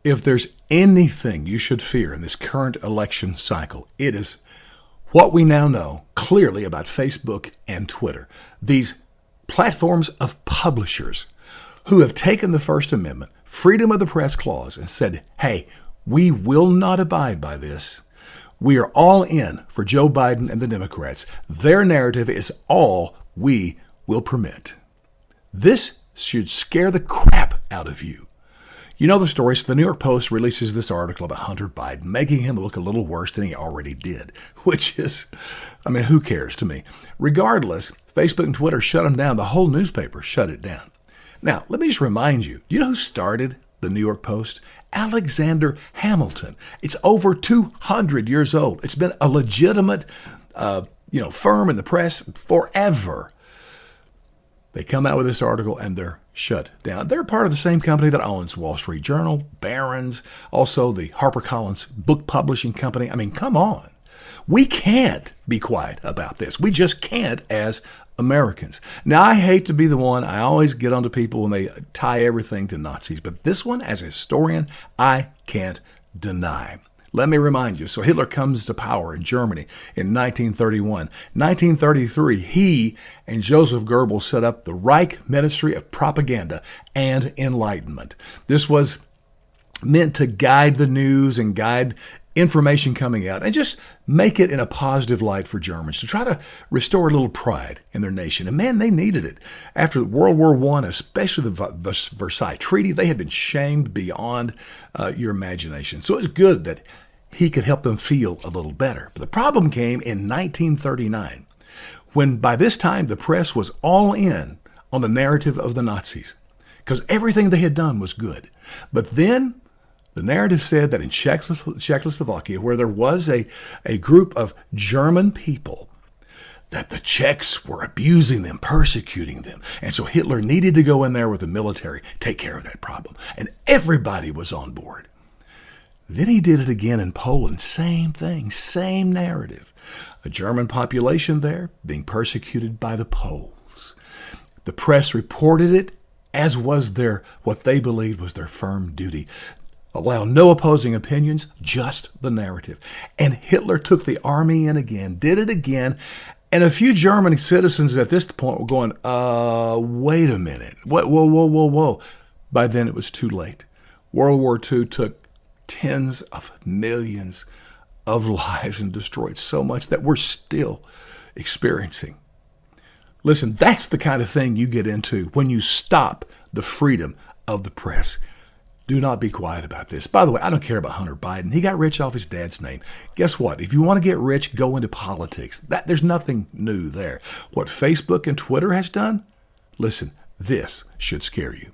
If there's anything you should fear in this current election cycle, it is what we now know clearly about Facebook and Twitter. These platforms of publishers who have taken the First Amendment, freedom of the press clause, and said, hey, we will not abide by this. We are all in for Joe Biden and the Democrats. Their narrative is all we will permit. This should scare the crap out of you. You know the story. So the New York Post releases this article about Hunter Biden, making him look a little worse than he already did, which is, who cares to me? Regardless, Facebook and Twitter shut him down. The whole newspaper shut it down. Now, let me just remind you, do you know who started the New York Post? Alexander Hamilton. It's over 200 years old. It's been a legitimate, firm in the press forever. They come out with this article and they're shut down. They're part of the same company that owns Wall Street Journal, Barron's, also the HarperCollins book publishing company. Come on. We can't be quiet about this. We just can't as Americans. Now, I hate to be the one. I always get onto people when they tie everything to Nazis. But this one, as a historian, I can't deny. Let me remind you. So Hitler comes to power in Germany in 1931. 1933, he and Joseph Goebbels set up the Reich Ministry of Propaganda and Enlightenment. This was meant to guide the news and guide information coming out and just make it in a positive light for Germans to try to restore a little pride in their nation. And man, they needed it. After World War I, especially the Versailles Treaty, they had been shamed beyond your imagination. So it's good that he could help them feel a little better. But the problem came in 1939, when by this time the press was all in on the narrative of the Nazis, because everything they had done was good. But then the narrative said that in Czechoslovakia, where there was a group of German people, that the Czechs were abusing them, persecuting them. And so Hitler needed to go in there with the military, take care of that problem. And everybody was on board. Then he did it again in Poland. Same thing, same narrative. A German population there being persecuted by the Poles. The press reported it, as was what they believed was their firm duty. Allow no opposing opinions, just the narrative. And Hitler took the army in again, did it again. And a few German citizens at this point were going, wait a minute. Whoa. By then it was too late. World War II took tens of millions of lives and destroyed so much that we're still experiencing. Listen, that's the kind of thing you get into when you stop the freedom of the press. Do not be quiet about this. By the way, I don't care about Hunter Biden. He got rich off his dad's name. Guess what? If you want to get rich, go into politics. There's nothing new there. What Facebook and Twitter has done, listen, this should scare you.